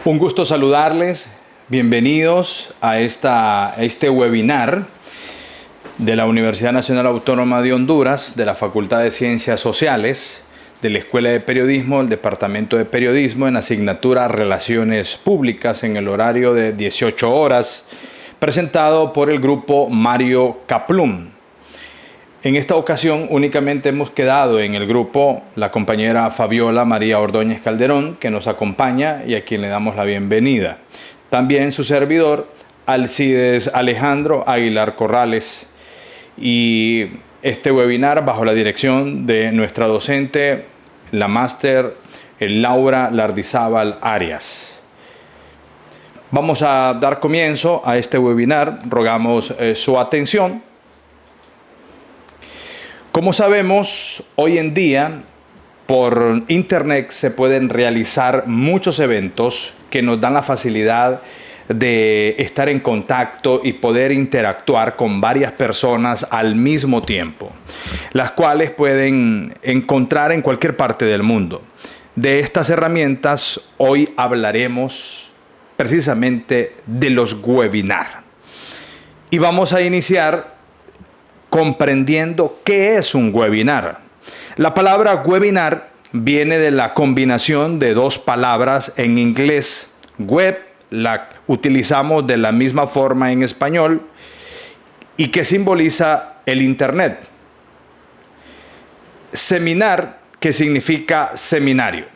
Un gusto saludarles, bienvenidos a este webinar de la Universidad Nacional Autónoma de Honduras, de la Facultad de Ciencias Sociales, de la Escuela de Periodismo, el Departamento de Periodismo, en asignatura Relaciones Públicas, en el horario de 18 horas, presentado por el grupo Mario Kaplún. En esta ocasión únicamente hemos quedado en el grupo la compañera Fabiola María Ordóñez Calderón, que nos acompaña y a quien le damos la bienvenida. También su servidor, Alcides Alejandro Aguilar Corrales. Y este webinar bajo la dirección de nuestra docente, la máster Laura Lardizábal Arias. Vamos a dar comienzo a este webinar, rogamos su atención. Como sabemos, hoy en día por internet se pueden realizar muchos eventos que nos dan la facilidad de estar en contacto y poder interactuar con varias personas al mismo tiempo, las cuales pueden encontrar en cualquier parte del mundo. De estas herramientas hoy hablaremos precisamente de los webinars. Y vamos a iniciar comprendiendo qué es un webinar. La palabra webinar viene de la combinación de dos palabras en inglés. Web, la utilizamos de la misma forma en español, y que simboliza el internet. Seminar, que significa seminario.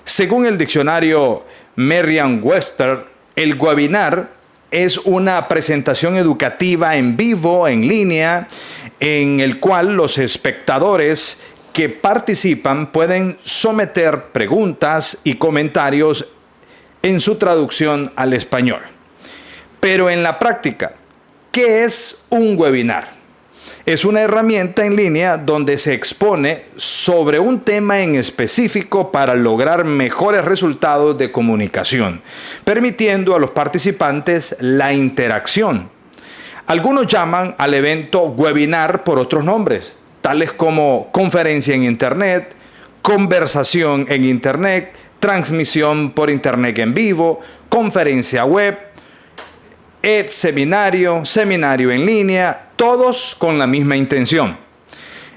Según el diccionario Merriam-Webster, el webinar es una presentación educativa en vivo, en línea, en el cual los espectadores que participan pueden someter preguntas y comentarios en su traducción al español. Pero en la práctica, ¿qué es un webinar? Es una herramienta en línea donde se expone sobre un tema en específico para lograr mejores resultados de comunicación, permitiendo a los participantes la interacción. Algunos llaman al evento webinar por otros nombres, tales como conferencia en Internet, conversación en Internet, transmisión por Internet en vivo, conferencia web, seminario, seminario en línea, todos con la misma intención.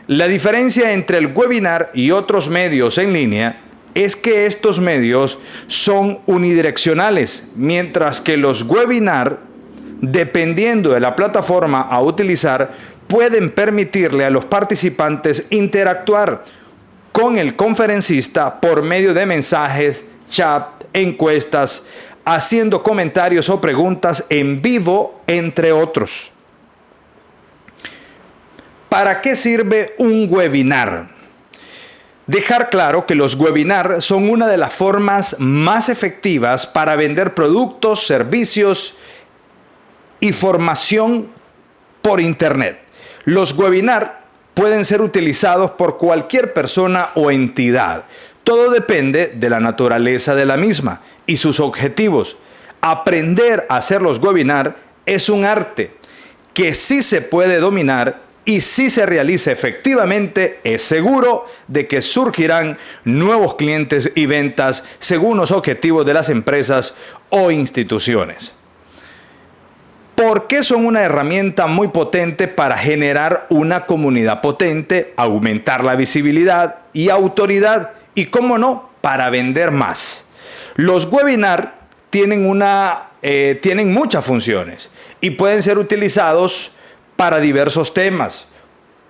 La diferencia entre el webinar y otros medios en línea es que estos medios son unidireccionales, mientras que los webinars, dependiendo de la plataforma a utilizar, pueden permitirle a los participantes interactuar con el conferencista por medio de mensajes, chat, encuestas, haciendo comentarios o preguntas en vivo, entre otros. ¿Para qué sirve un webinar? Dejar claro que los webinars son una de las formas más efectivas para vender productos, servicios y formación por internet. Los webinars pueden ser utilizados por cualquier persona o entidad. Todo depende de la naturaleza de la misma y sus objetivos. Aprender a hacer los webinars es un arte que sí se puede dominar, y si se realiza efectivamente, es seguro de que surgirán nuevos clientes y ventas según los objetivos de las empresas o instituciones. ¿Por qué son una herramienta muy potente para generar una comunidad potente, aumentar la visibilidad y autoridad y, cómo no, para vender más? Los webinars tienen muchas funciones y pueden ser utilizados para diversos temas,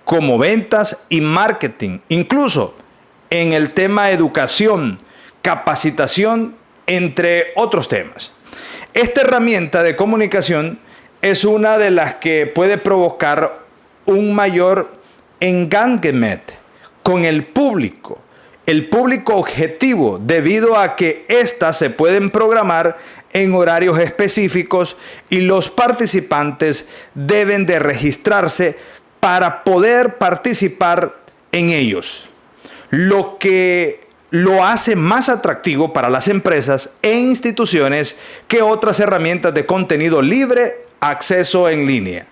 como ventas y marketing, incluso en el tema educación, capacitación, entre otros temas. Esta herramienta de comunicación es una de las que puede provocar un mayor engagement con el público objetivo, debido a que éstas se pueden programar en horarios específicos y los participantes deben de registrarse para poder participar en ellos, lo que lo hace más atractivo para las empresas e instituciones que otras herramientas de contenido libre, acceso en línea.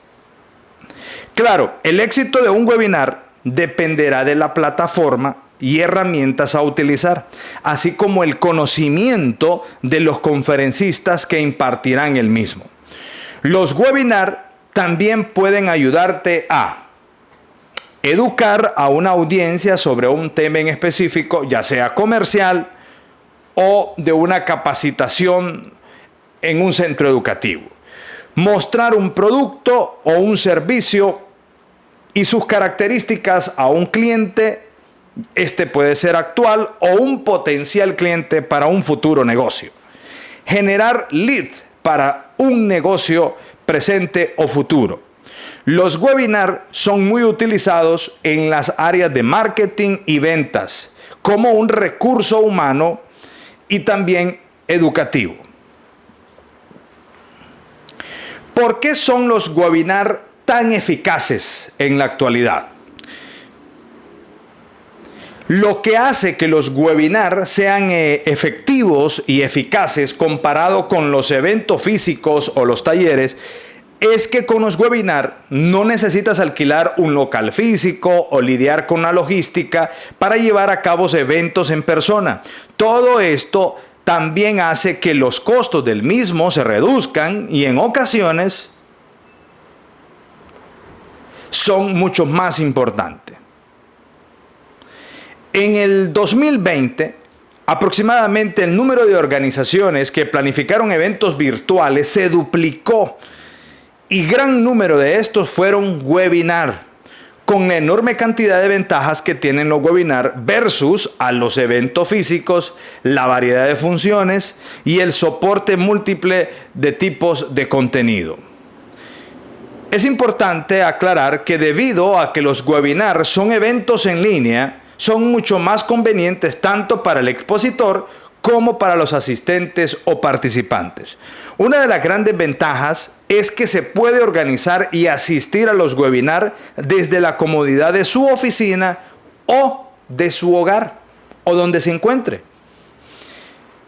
Claro, el éxito de un webinar dependerá de la plataforma y herramientas a utilizar, así como el conocimiento de los conferencistas que impartirán el mismo. Los webinars también pueden ayudarte a educar a una audiencia sobre un tema en específico, ya sea comercial o de una capacitación en un centro educativo. Mostrar un producto o un servicio y sus características a un cliente, este puede ser actual o un potencial cliente para un futuro negocio. Generar lead para un negocio presente o futuro. Los webinars son muy utilizados en las áreas de marketing y ventas como un recurso humano y también educativo. ¿Por qué son los webinars tan eficaces en la actualidad? Lo que hace que los webinars sean efectivos y eficaces comparado con los eventos físicos o los talleres es que con los webinars no necesitas alquilar un local físico o lidiar con la logística para llevar a cabo eventos en persona. Todo esto también hace que los costos del mismo se reduzcan y en ocasiones son mucho más importantes. En el 2020, aproximadamente el número de organizaciones que planificaron eventos virtuales se duplicó y gran número de estos fueron webinars, con la enorme cantidad de ventajas que tienen los webinars versus a los eventos físicos, la variedad de funciones y el soporte múltiple de tipos de contenido. Es importante aclarar que debido a que los webinars son eventos en línea, son mucho más convenientes tanto para el expositor como para los asistentes o participantes. Una de las grandes ventajas es que se puede organizar y asistir a los webinars desde la comodidad de su oficina o de su hogar o donde se encuentre,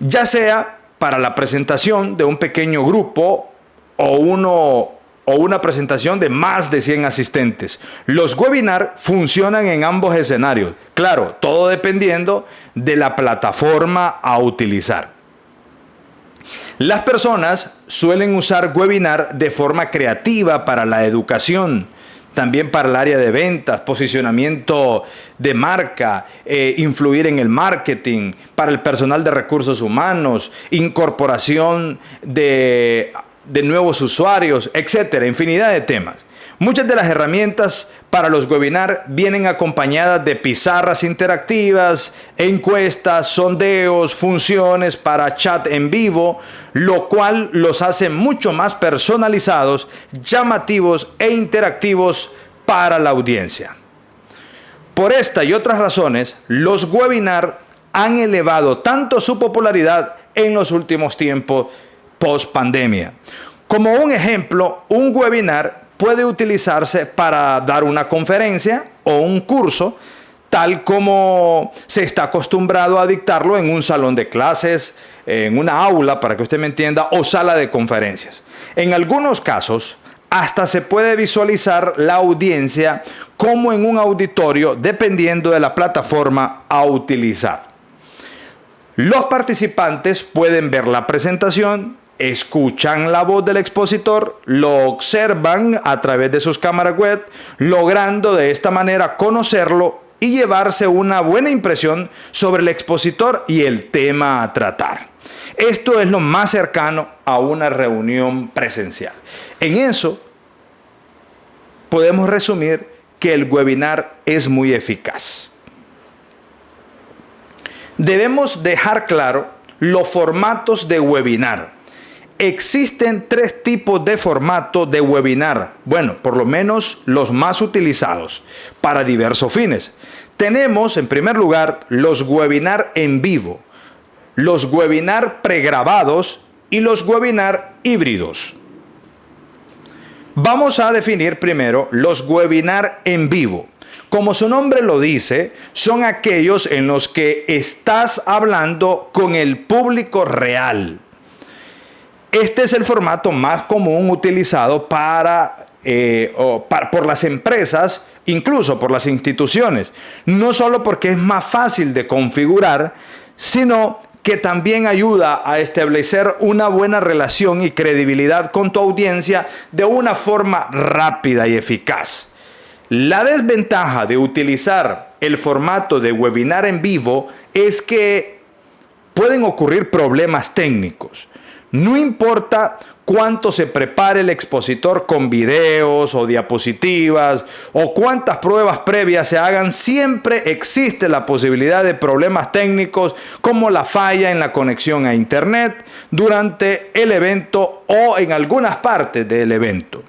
ya sea para la presentación de un pequeño grupo o una presentación de más de 100 asistentes. Los webinars funcionan en ambos escenarios. Claro, todo dependiendo de la plataforma a utilizar. Las personas suelen usar webinar de forma creativa para la educación, también para el área de ventas, posicionamiento de marca, influir en el marketing, para el personal de recursos humanos, incorporación de nuevos usuarios, etcétera, infinidad de temas. Muchas de las herramientas para los webinars vienen acompañadas de pizarras interactivas, encuestas, sondeos, funciones para chat en vivo, lo cual los hace mucho más personalizados, llamativos e interactivos para la audiencia. Por esta y otras razones, los webinars han elevado tanto su popularidad en los últimos tiempos post pandemia. Como un ejemplo, un webinar puede utilizarse para dar una conferencia o un curso, tal como se está acostumbrado a dictarlo en un salón de clases, en una aula, para que usted me entienda, o sala de conferencias. En algunos casos, hasta se puede visualizar la audiencia como en un auditorio, dependiendo de la plataforma a utilizar. Los participantes pueden ver la presentación, escuchan la voz del expositor, lo observan a través de sus cámaras web, logrando de esta manera conocerlo y llevarse una buena impresión sobre el expositor y el tema a tratar. Esto es lo más cercano a una reunión presencial. En eso podemos resumir que el webinar es muy eficaz. Debemos dejar claro los formatos de webinar. Existen 3 tipos de formato de webinar, bueno, por lo menos los más utilizados para diversos fines. Tenemos, en primer lugar, los webinar en vivo, los webinar pregrabados y los webinar híbridos. Vamos a definir primero los webinar en vivo. Como su nombre lo dice, son aquellos en los que estás hablando con el público real. Este es el formato más común utilizado por las empresas incluso por las instituciones, no solo porque es más fácil de configurar, sino que también ayuda a establecer una buena relación y credibilidad con tu audiencia de una forma rápida y eficaz. La desventaja de utilizar el formato de webinar en vivo es que pueden ocurrir problemas técnicos. No importa cuánto se prepare el expositor con videos o diapositivas o cuántas pruebas previas se hagan, siempre existe la posibilidad de problemas técnicos como la falla en la conexión a internet durante el evento o en algunas partes del evento.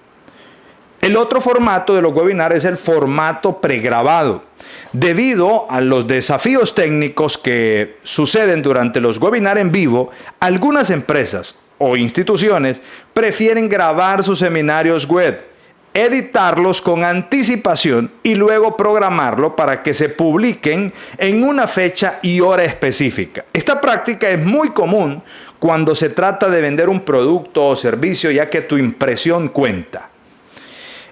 El otro formato de los webinars es el formato pregrabado. Debido a los desafíos técnicos que suceden durante los webinars en vivo, algunas empresas o instituciones prefieren grabar sus seminarios web, editarlos con anticipación y luego programarlo para que se publiquen en una fecha y hora específica. Esta práctica es muy común cuando se trata de vender un producto o servicio, ya que tu impresión cuenta.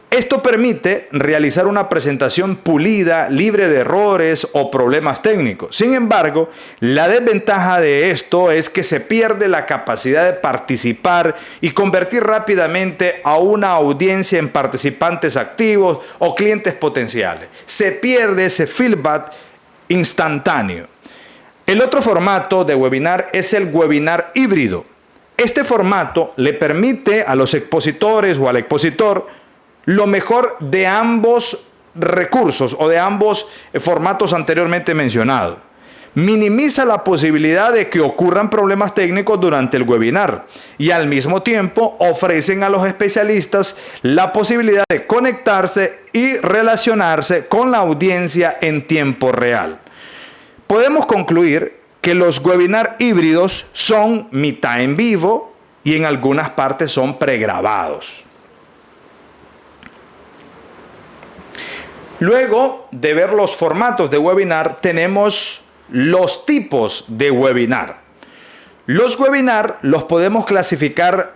Esto permite realizar una presentación pulida, libre de errores o problemas técnicos. Sin embargo, la desventaja de esto es que se pierde la capacidad de participar y convertir rápidamente a una audiencia en participantes activos o clientes potenciales. Se pierde ese feedback instantáneo. El otro formato de webinar es el webinar híbrido. Este formato le permite a los expositores o al expositor lo mejor de ambos recursos o de ambos formatos anteriormente mencionados. Minimiza la posibilidad de que ocurran problemas técnicos durante el webinar y al mismo tiempo ofrecen a los especialistas la posibilidad de conectarse y relacionarse con la audiencia en tiempo real. Podemos concluir que los webinars híbridos son mitad en vivo y en algunas partes son pregrabados. Luego de ver los formatos de webinar, tenemos los tipos de webinar. Los webinars los podemos clasificar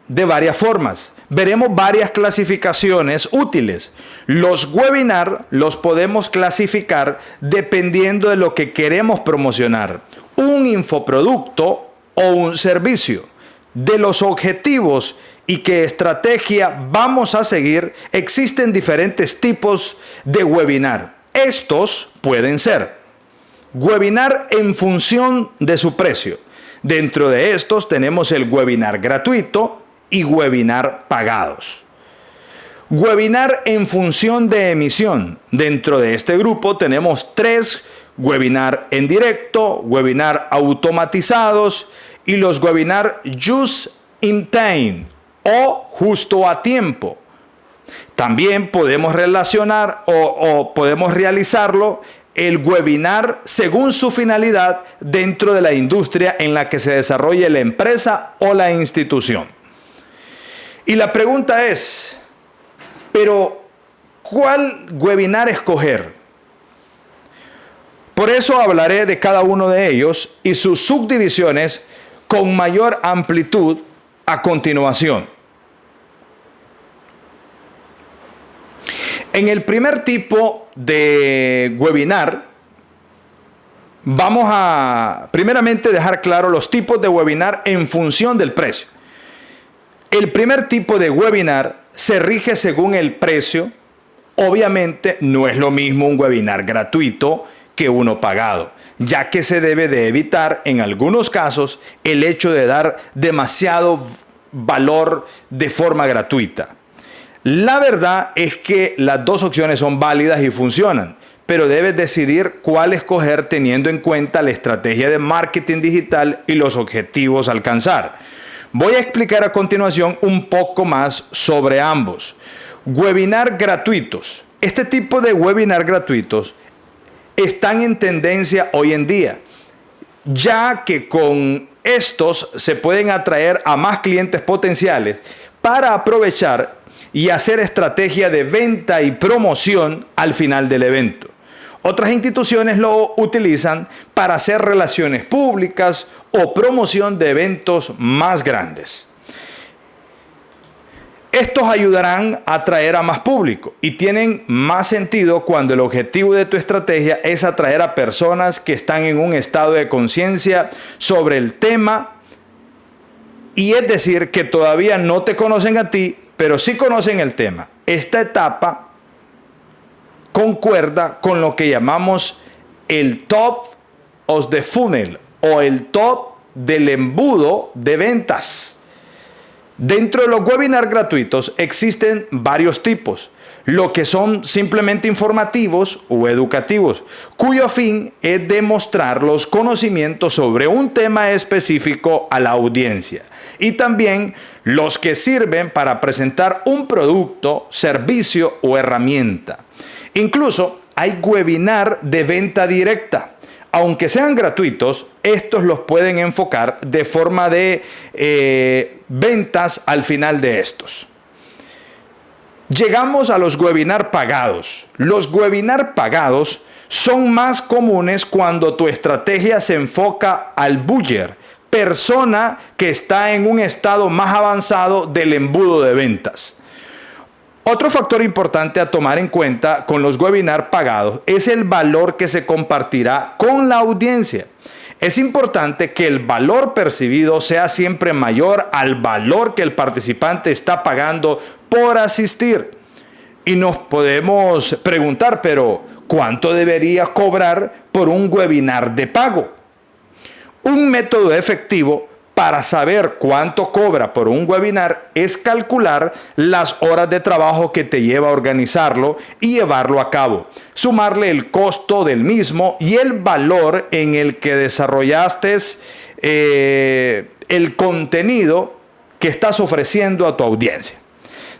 de varias formas. Veremos varias clasificaciones útiles. Los webinars los podemos clasificar dependiendo de lo que queremos promocionar, un infoproducto o un servicio, de los objetivos y qué estrategia vamos a seguir. Existen diferentes tipos de webinar. Estos pueden ser webinar en función de su precio. Dentro de estos tenemos el webinar gratuito y webinar pagados. Webinar en función de emisión. Dentro de este grupo tenemos 3: webinar en directo, webinar automatizados y los webinar just in time o justo a tiempo. También podemos relacionar o podemos realizarlo el webinar según su finalidad dentro de la industria en la que se desarrolle la empresa o la institución. Y la pregunta es, ¿pero cuál webinar escoger? Por eso hablaré de cada uno de ellos y sus subdivisiones con mayor amplitud a continuación. En el primer tipo de webinar, vamos a primeramente dejar claro los tipos de webinar en función del precio. El primer tipo de webinar se rige según el precio. Obviamente no es lo mismo un webinar gratuito que uno pagado, ya que se debe de evitar en algunos casos el hecho de dar demasiado valor de forma gratuita. La verdad es que las dos opciones son válidas y funcionan, pero debes decidir cuál escoger teniendo en cuenta la estrategia de marketing digital y los objetivos a alcanzar. Voy a explicar a continuación un poco más sobre ambos. Webinar gratuitos. Este tipo de webinar gratuitos están en tendencia hoy en día, ya que con estos se pueden atraer a más clientes potenciales para aprovechar y hacer estrategia de venta y promoción al final del evento. Otras instituciones lo utilizan para hacer relaciones públicas o promoción de eventos más grandes. Estos ayudarán a atraer a más público y tienen más sentido cuando el objetivo de tu estrategia es atraer a personas que están en un estado de conciencia sobre el tema, y es decir, que todavía no te conocen a ti, pero sí conocen el tema. Esta etapa concuerda con lo que llamamos el top of the funnel o el top del embudo de ventas. Dentro de los webinars gratuitos existen varios tipos, lo que son simplemente informativos o educativos, cuyo fin es demostrar los conocimientos sobre un tema específico a la audiencia, y también los que sirven para presentar un producto, servicio o herramienta. Incluso hay webinars de venta directa. Aunque sean gratuitos, estos los pueden enfocar de forma de ventas al final de estos. Llegamos a los webinars pagados. Los webinars pagados son más comunes cuando tu estrategia se enfoca al buyer, persona que está en un estado más avanzado del embudo de ventas. Otro factor importante a tomar en cuenta con los webinars pagados es el valor que se compartirá con la audiencia. Es importante que el valor percibido sea siempre mayor al valor que el participante está pagando por asistir. Y nos podemos preguntar, pero ¿cuánto debería cobrar por un webinar de pago? Un método efectivo para saber cuánto cobra por un webinar es calcular las horas de trabajo que te lleva a organizarlo y llevarlo a cabo, sumarle el costo del mismo y el valor en el que desarrollaste el contenido que estás ofreciendo a tu audiencia.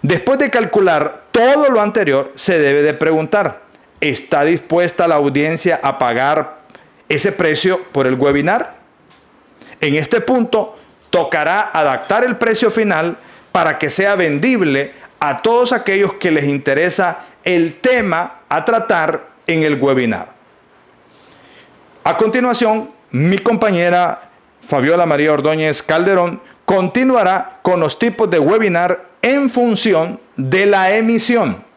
Después de calcular todo lo anterior, se debe de preguntar, ¿está dispuesta la audiencia a pagar ese precio por el webinar? En este punto, tocará adaptar el precio final para que sea vendible a todos aquellos que les interesa el tema a tratar en el webinar. A continuación, mi compañera Fabiola María Ordóñez Calderón continuará con los tipos de webinar en función de la emisión.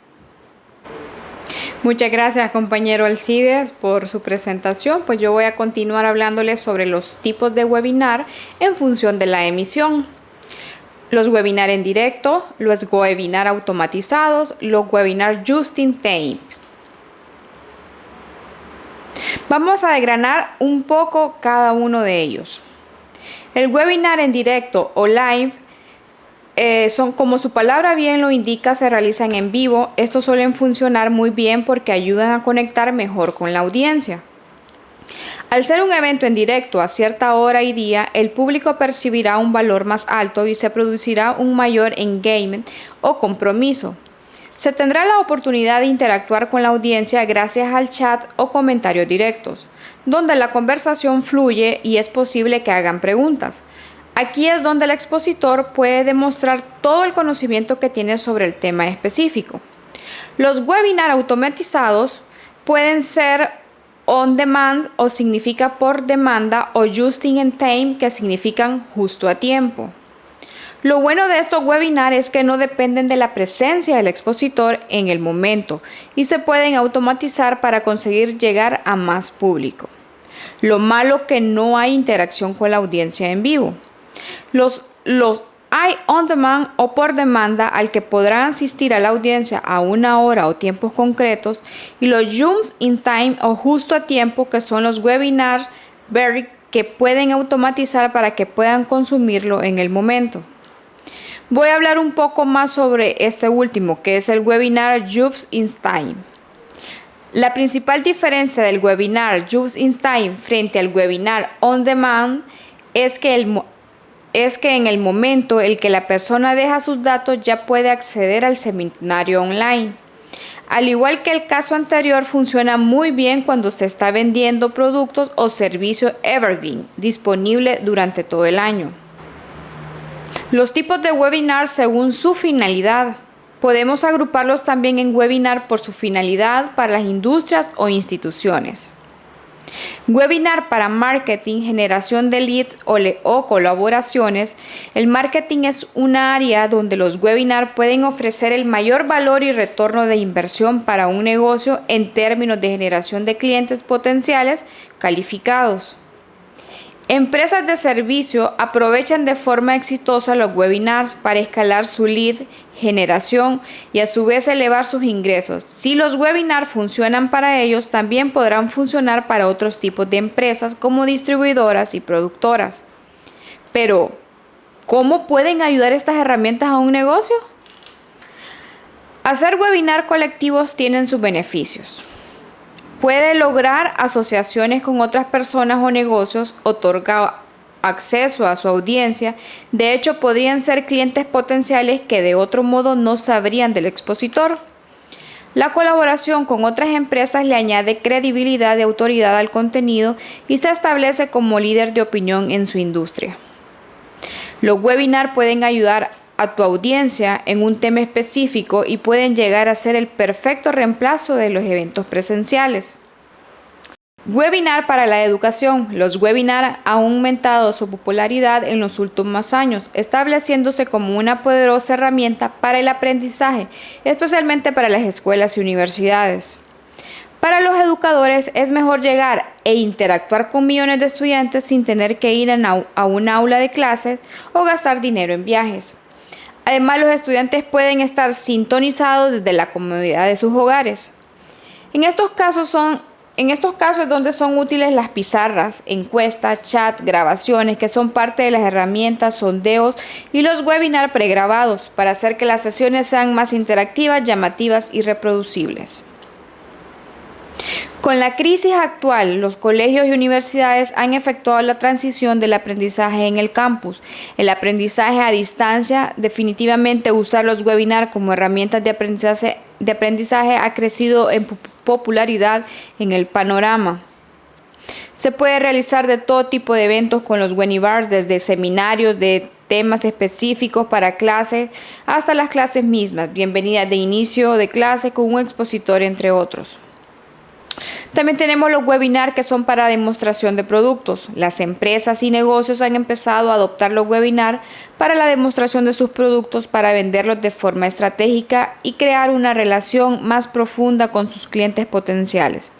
Muchas gracias, compañero Alcides, por su presentación. Pues yo voy a continuar hablándoles sobre los tipos de webinar en función de la emisión. Los webinar en directo, los webinar automatizados, los webinar just in time. Vamos a desgranar un poco cada uno de ellos. El webinar en directo o live son, como su palabra bien lo indica, se realizan en vivo. Estos suelen funcionar muy bien porque ayudan a conectar mejor con la audiencia. Al ser un evento en directo a cierta hora y día, el público percibirá un valor más alto y se producirá un mayor engagement o compromiso. Se tendrá la oportunidad de interactuar con la audiencia gracias al chat o comentarios directos, donde la conversación fluye y es posible que hagan preguntas. Aquí es donde el expositor puede demostrar todo el conocimiento que tiene sobre el tema específico. Los webinars automatizados pueden ser on demand o significa por demanda o just in time, que significan justo a tiempo. Lo bueno de estos webinars es que no dependen de la presencia del expositor en el momento y se pueden automatizar para conseguir llegar a más público. Lo malo que no hay interacción con la audiencia en vivo. Los hay on demand o por demanda al que podrán asistir a la audiencia a una hora o tiempos concretos, y los just in time o justo a tiempo, que son los webinars que pueden automatizar para que puedan consumirlo en el momento. Voy a hablar un poco más sobre este último, que es el webinar just in time. La principal diferencia del webinar just in time frente al webinar on demand es que en el momento en que la persona deja sus datos ya puede acceder al seminario online. Al igual que el caso anterior, funciona muy bien cuando se está vendiendo productos o servicios evergreen, disponible durante todo el año. Los tipos de webinar según su finalidad. Podemos agruparlos también en webinar por su finalidad para las industrias o instituciones. Webinar para marketing, generación de leads o colaboraciones. El marketing es un área donde los webinars pueden ofrecer el mayor valor y retorno de inversión para un negocio en términos de generación de clientes potenciales calificados. Empresas de servicio aprovechan de forma exitosa los webinars para escalar su lead generación y a su vez elevar sus ingresos. Si los webinars funcionan para ellos, también podrán funcionar para otros tipos de empresas como distribuidoras y productoras. Pero, ¿cómo pueden ayudar estas herramientas a un negocio? Hacer webinars colectivos tienen sus beneficios. Puede lograr asociaciones con otras personas o negocios, otorga acceso a su audiencia. De hecho, podrían ser clientes potenciales que de otro modo no sabrían del expositor. La colaboración con otras empresas le añade credibilidad y autoridad al contenido y se establece como líder de opinión en su industria. Los webinars pueden ayudar a tu audiencia en un tema específico y pueden llegar a ser el perfecto reemplazo de los eventos presenciales. Webinar para la educación. Los webinars han aumentado su popularidad en los últimos años, estableciéndose como una poderosa herramienta para el aprendizaje, especialmente para las escuelas y universidades. Para los educadores es mejor llegar e interactuar con millones de estudiantes sin tener que ir a un aula de clases o gastar dinero en viajes. Además, los estudiantes pueden estar sintonizados desde la comodidad de sus hogares. En estos casos es donde son útiles las pizarras, encuestas, chat, grabaciones, que son parte de las herramientas, sondeos y los webinars pregrabados para hacer que las sesiones sean más interactivas, llamativas y reproducibles. Con la crisis actual, los colegios y universidades han efectuado la transición del aprendizaje en el campus. El aprendizaje a distancia, definitivamente usar los webinars como herramientas de aprendizaje ha crecido en popularidad en el panorama. Se puede realizar de todo tipo de eventos con los webinars, desde seminarios de temas específicos para clases hasta las clases mismas, bienvenidas de inicio de clase con un expositor, entre otros. También tenemos los webinars que son para demostración de productos. Las empresas y negocios han empezado a adoptar los webinars para la demostración de sus productos para venderlos de forma estratégica y crear una relación más profunda con sus clientes potenciales.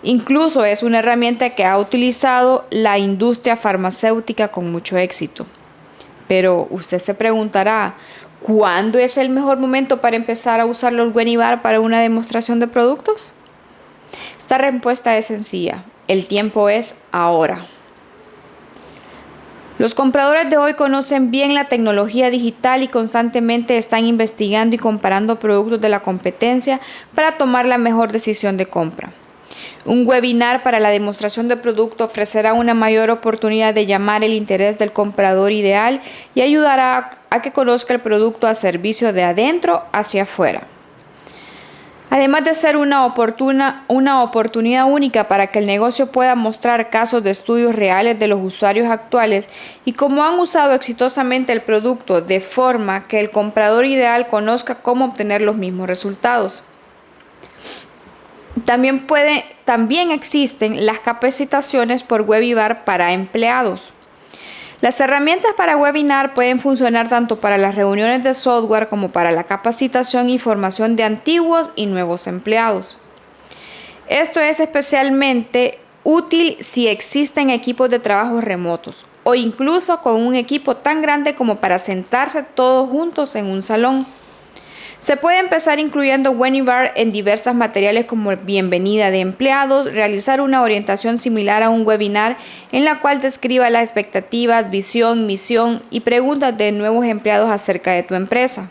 Incluso es una herramienta que ha utilizado la industria farmacéutica con mucho éxito. Pero usted se preguntará, ¿cuándo es el mejor momento para empezar a usar los webinars para una demostración de productos? Esta respuesta es sencilla. El tiempo es ahora. Los compradores de hoy conocen bien la tecnología digital y constantemente están investigando y comparando productos de la competencia para tomar la mejor decisión de compra. Un webinar para la demostración de producto ofrecerá una mayor oportunidad de llamar el interés del comprador ideal y ayudará a que conozca el producto o servicio de adentro hacia afuera. Además de ser una oportunidad única para que el negocio pueda mostrar casos de estudios reales de los usuarios actuales y cómo han usado exitosamente el producto de forma que el comprador ideal conozca cómo obtener los mismos resultados. También existen las capacitaciones por webinar para empleados. Las herramientas para webinar pueden funcionar tanto para las reuniones de software como para la capacitación y formación de antiguos y nuevos empleados. Esto es especialmente útil si existen equipos de trabajo remotos o incluso con un equipo tan grande como para sentarse todos juntos en un salón. Se puede empezar incluyendo webinar en diversos materiales como bienvenida de empleados, realizar una orientación similar a un webinar en la cual describa las expectativas, visión, misión y preguntas de nuevos empleados acerca de tu empresa.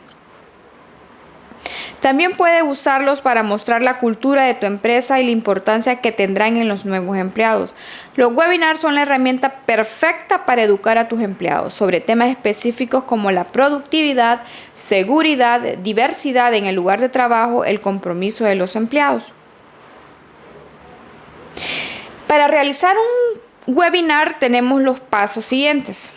También puede usarlos para mostrar la cultura de tu empresa y la importancia que tendrán en los nuevos empleados. Los webinars son la herramienta perfecta para educar a tus empleados sobre temas específicos como la productividad, seguridad, diversidad en el lugar de trabajo, el compromiso de los empleados. Para realizar un webinar tenemos los pasos siguientes.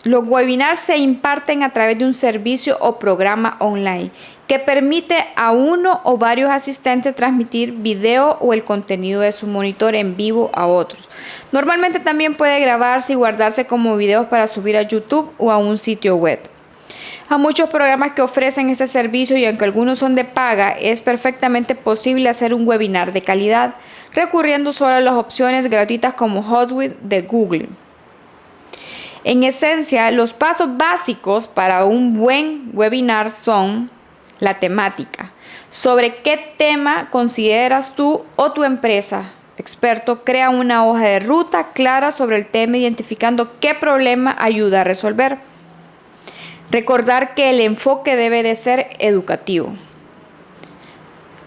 Los webinars se imparten a través de un servicio o programa online que permite a uno o varios asistentes transmitir video o el contenido de su monitor en vivo a otros. Normalmente también puede grabarse y guardarse como videos para subir a YouTube o a un sitio web. A muchos programas que ofrecen este servicio, y aunque algunos son de paga, es perfectamente posible hacer un webinar de calidad, recurriendo solo a las opciones gratuitas como Hotsuite de Google. En esencia, los pasos básicos para un buen webinar son la temática. Sobre qué tema consideras tú o tu empresa experto, crea una hoja de ruta clara sobre el tema, identificando qué problema ayuda a resolver. Recordar que el enfoque debe de ser educativo.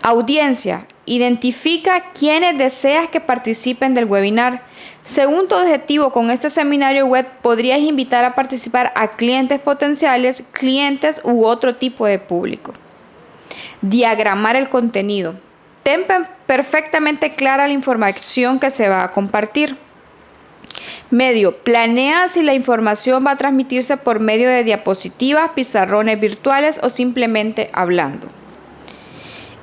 Audiencia. Identifica quiénes deseas que participen del webinar. Según tu objetivo con este seminario web, podrías invitar a participar a clientes potenciales, clientes u otro tipo de público. Diagramar el contenido. Ten perfectamente clara la información que se va a compartir. Medio. Planea si la información va a transmitirse por medio de diapositivas, pizarrones virtuales o simplemente hablando.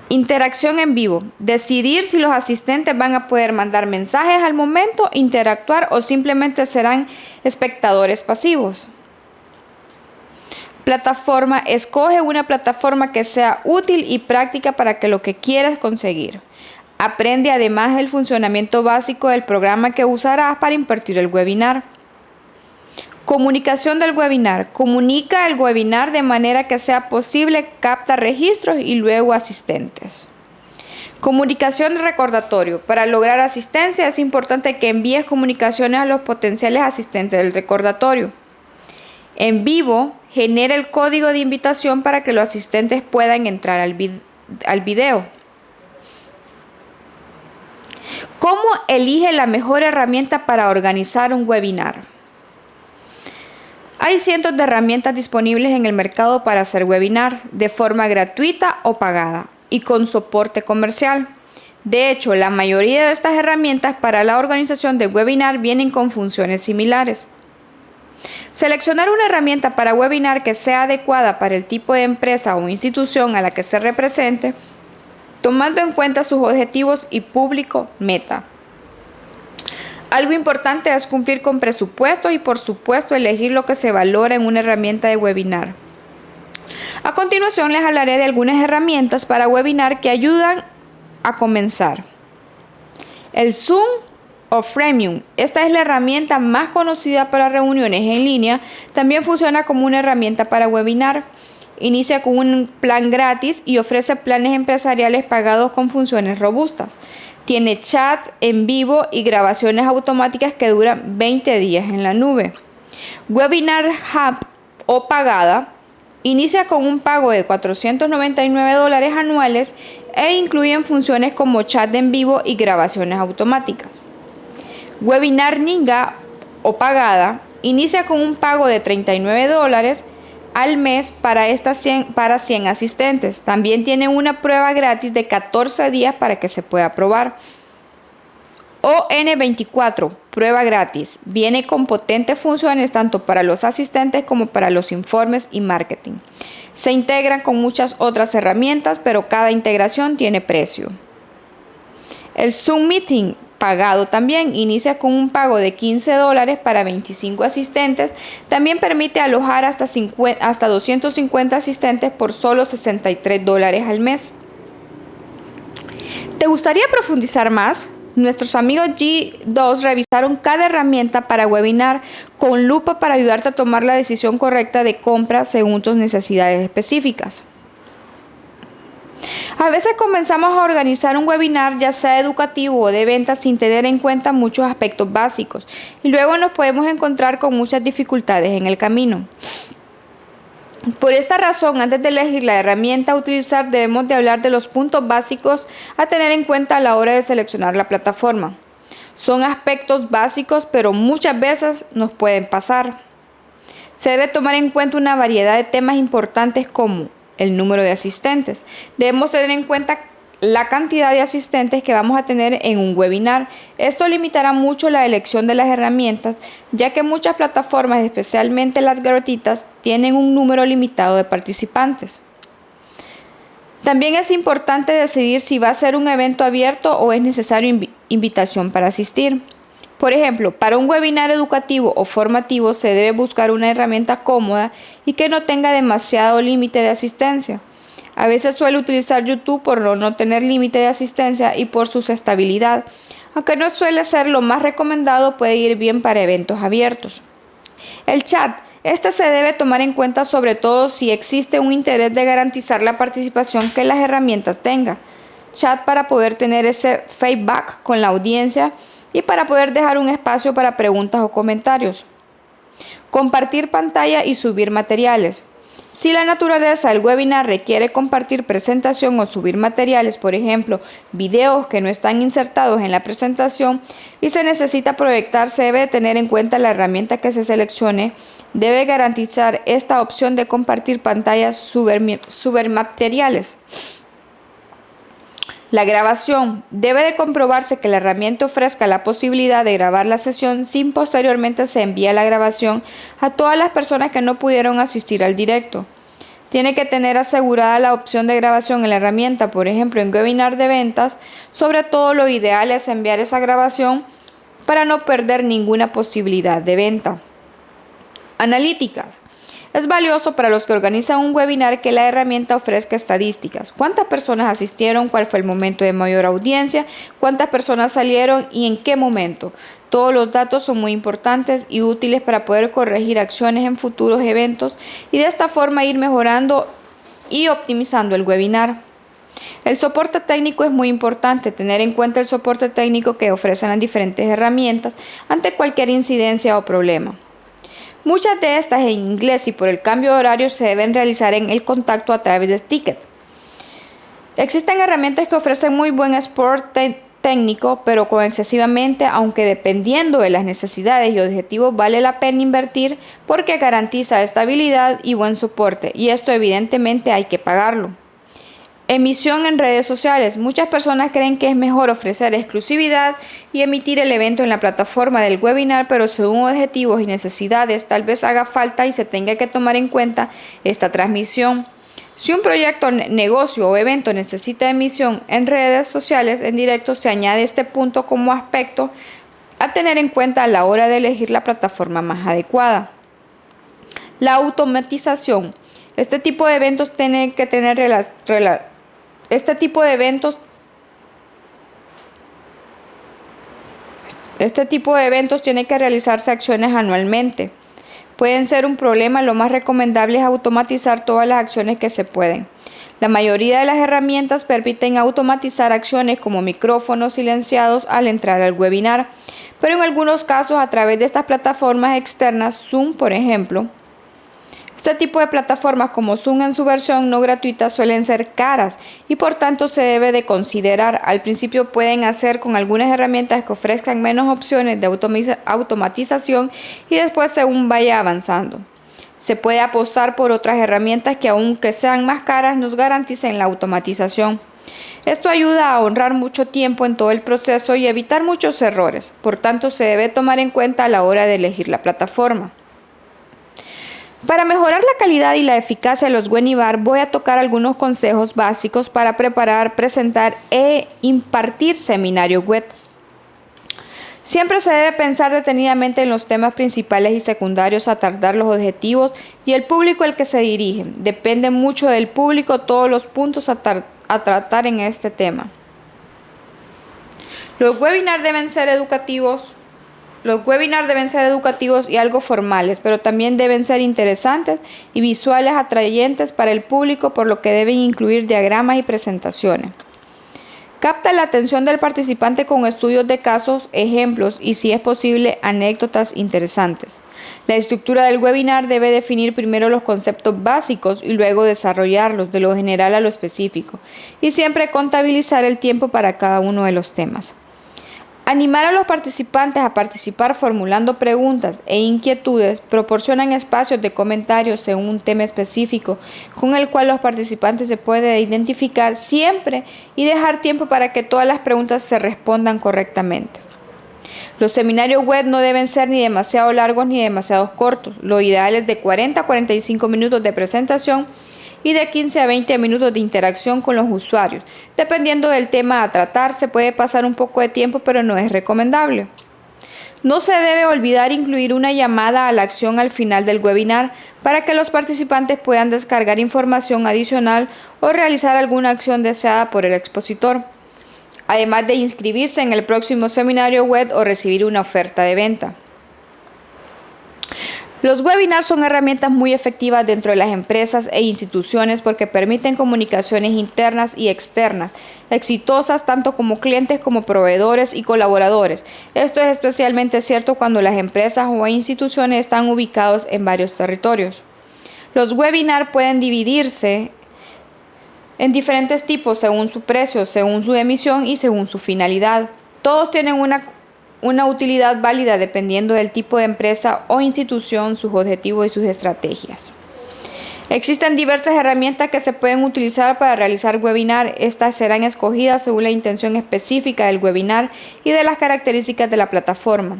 Interacción en vivo. Decidir si los asistentes van a poder mandar mensajes al momento, interactuar o simplemente serán espectadores pasivos. Plataforma. Escoge una plataforma que sea útil y práctica para que lo que quieras conseguir. Aprende además el funcionamiento básico del programa que usarás para impartir el webinar. Comunicación del webinar. Comunica el webinar de manera que sea posible, capta registros y luego asistentes. Comunicación de recordatorio. Para lograr asistencia es importante que envíes comunicaciones a los potenciales asistentes del recordatorio. En vivo, genera el código de invitación para que los asistentes puedan entrar al video. ¿Cómo elige la mejor herramienta para organizar un webinar? Hay cientos de herramientas disponibles en el mercado para hacer webinar de forma gratuita o pagada y con soporte comercial. De hecho, la mayoría de estas herramientas para la organización de webinar vienen con funciones similares. Seleccionar una herramienta para webinar que sea adecuada para el tipo de empresa o institución a la que se represente, tomando en cuenta sus objetivos y público meta. Algo importante es cumplir con presupuestos y, por supuesto, elegir lo que se valora en una herramienta de webinar. A continuación les hablaré de algunas herramientas para webinar que ayudan a comenzar. El Zoom o Freemium. Esta es la herramienta más conocida para reuniones en línea. También funciona como una herramienta para webinar. Inicia con un plan gratis y ofrece planes empresariales pagados con funciones robustas. Tiene chat en vivo y grabaciones automáticas que duran 20 días en la nube. Webinar Hub o pagada. Inicia con un pago de $499 anuales e incluyen funciones como chat en vivo y grabaciones automáticas. Webinar Ninja o pagada. Inicia con un pago de $39 al mes para 100 asistentes. También tiene una prueba gratis de 14 días para que se pueda probar. ON24, prueba gratis. Viene con potentes funciones tanto para los asistentes como para los informes y marketing. Se integran con muchas otras herramientas, pero cada integración tiene precio. El Zoom Meeting pagado también inicia con un pago de $15 para 25 asistentes. También permite alojar hasta 250 asistentes por solo $63 al mes. ¿Te gustaría profundizar más? Nuestros amigos G2 revisaron cada herramienta para webinar con lupa para ayudarte a tomar la decisión correcta de compra según tus necesidades específicas. A veces comenzamos a organizar un webinar, ya sea educativo o de ventas, sin tener en cuenta muchos aspectos básicos, y luego nos podemos encontrar con muchas dificultades en el camino. Por esta razón, antes de elegir la herramienta a utilizar, debemos de hablar de los puntos básicos a tener en cuenta a la hora de seleccionar la plataforma. Son aspectos básicos, pero muchas veces nos pueden pasar. Se debe tomar en cuenta una variedad de temas importantes como el número de asistentes. Debemos tener en cuenta la cantidad de asistentes que vamos a tener en un webinar. Esto limitará mucho la elección de las herramientas, ya que muchas plataformas, especialmente las gratuitas, tienen un número limitado de participantes. También es importante decidir si va a ser un evento abierto o es necesario invitación para asistir. Por ejemplo, para un webinar educativo o formativo se debe buscar una herramienta cómoda y que no tenga demasiado límite de asistencia. A veces suele utilizar YouTube por no tener límite de asistencia y por su estabilidad. Aunque no suele ser lo más recomendado, puede ir bien para eventos abiertos. El chat. Este se debe tomar en cuenta sobre todo si existe un interés de garantizar la participación que las herramientas tengan. Chat para poder tener ese feedback con la audiencia y para poder dejar un espacio para preguntas o comentarios. Compartir pantalla y subir materiales. Si la naturaleza del webinar requiere compartir presentación o subir materiales, por ejemplo, videos que no están insertados en la presentación y se necesita proyectar, se debe tener en cuenta la herramienta que se seleccione. Debe garantizar esta opción de compartir pantallas, subir materiales. La grabación. Debe de comprobarse que la herramienta ofrezca la posibilidad de grabar la sesión sin posteriormente se envía la grabación a todas las personas que no pudieron asistir al directo. Tiene que tener asegurada la opción de grabación en la herramienta, por ejemplo en webinar de ventas. Sobre todo lo ideal es enviar esa grabación para no perder ninguna posibilidad de venta. Analíticas. Es valioso para los que organizan un webinar que la herramienta ofrezca estadísticas. ¿Cuántas personas asistieron? ¿Cuál fue el momento de mayor audiencia? ¿Cuántas personas salieron y en qué momento? Todos los datos son muy importantes y útiles para poder corregir acciones en futuros eventos y de esta forma ir mejorando y optimizando el webinar. El soporte técnico es muy importante. Tener en cuenta el soporte técnico que ofrecen las diferentes herramientas ante cualquier incidencia o problema. Muchas de estas en inglés y por el cambio de horario se deben realizar en el contacto a través de ticket. Existen herramientas que ofrecen muy buen support técnico, pero con excesivamente, aunque dependiendo de las necesidades y objetivos vale la pena invertir porque garantiza estabilidad y buen soporte, y esto evidentemente hay que pagarlo. Emisión en redes sociales. Muchas personas creen que es mejor ofrecer exclusividad y emitir el evento en la plataforma del webinar, pero según objetivos y necesidades tal vez haga falta y se tenga que tomar en cuenta esta transmisión. Si un proyecto, negocio o evento necesita emisión en redes sociales en directo, se añade este punto como aspecto a tener en cuenta a la hora de elegir la plataforma más adecuada. La automatización. Este tipo de eventos tiene que tener Este tipo de eventos tiene que realizarse acciones anualmente. Pueden ser un problema, lo más recomendable es automatizar todas las acciones que se pueden. La mayoría de las herramientas permiten automatizar acciones como micrófonos silenciados al entrar al webinar, pero en algunos casos a través de estas plataformas externas, Zoom por ejemplo. Este tipo de plataformas como Zoom en su versión no gratuita suelen ser caras y por tanto se debe de considerar. Al principio pueden hacer con algunas herramientas que ofrezcan menos opciones de automatización y después según vaya avanzando. Se puede apostar por otras herramientas que aunque sean más caras nos garanticen la automatización. Esto ayuda a ahorrar mucho tiempo en todo el proceso y evitar muchos errores. Por tanto se debe tomar en cuenta a la hora de elegir la plataforma. Para mejorar la calidad y la eficacia de los webinars, voy a tocar algunos consejos básicos para preparar, presentar e impartir seminarios web. Siempre se debe pensar detenidamente en los temas principales y secundarios a tratar los objetivos y el público al que se dirigen. Depende mucho del público todos los puntos a tratar en este tema. Los webinars deben ser educativos y algo formales, pero también deben ser interesantes y visuales atrayentes para el público, por lo que deben incluir diagramas y presentaciones. Capta la atención del participante con estudios de casos, ejemplos y, si es posible, anécdotas interesantes. La estructura del webinar debe definir primero los conceptos básicos y luego desarrollarlos de lo general a lo específico, y siempre contabilizar el tiempo para cada uno de los temas. Animar a los participantes a participar formulando preguntas e inquietudes, proporcionan espacios de comentarios según un tema específico con el cual los participantes se pueden identificar siempre y dejar tiempo para que todas las preguntas se respondan correctamente. Los seminarios web no deben ser ni demasiado largos ni demasiado cortos. Lo ideal es de 40 a 45 minutos de presentación y de 15 a 20 minutos de interacción con los usuarios. Dependiendo del tema a tratar, se puede pasar un poco de tiempo, pero no es recomendable. No se debe olvidar incluir una llamada a la acción al final del webinar para que los participantes puedan descargar información adicional o realizar alguna acción deseada por el expositor, además de inscribirse en el próximo seminario web o recibir una oferta de venta. Los webinars son herramientas muy efectivas dentro de las empresas e instituciones porque permiten comunicaciones internas y externas, exitosas tanto como clientes como proveedores y colaboradores. Esto es especialmente cierto cuando las empresas o instituciones están ubicados en varios territorios. Los webinars pueden dividirse en diferentes tipos según su precio, según su emisión y según su finalidad. Todos tienen una utilidad válida dependiendo del tipo de empresa o institución, sus objetivos y sus estrategias. Existen diversas herramientas que se pueden utilizar para realizar webinar. Estas serán escogidas según la intención específica del webinar y de las características de la plataforma.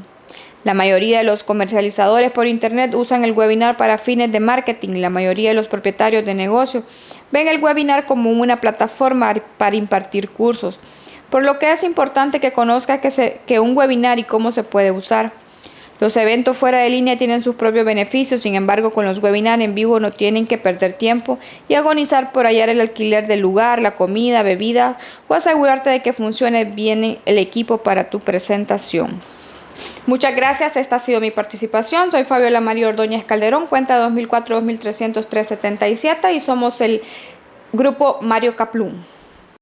La mayoría de los comercializadores por Internet usan el webinar para fines de marketing. La mayoría de los propietarios de negocio ven el webinar como una plataforma para impartir cursos, por lo que es importante que conozcas que un webinar y cómo se puede usar. Los eventos fuera de línea tienen sus propios beneficios, sin embargo, con los webinars en vivo no tienen que perder tiempo y agonizar por hallar el alquiler del lugar, la comida, bebida o asegurarte de que funcione bien el equipo para tu presentación. Muchas gracias, esta ha sido mi participación. Soy Fabiola María Ordóñez Calderón, cuenta 2004-2300-377 y somos el grupo Mario Kaplún.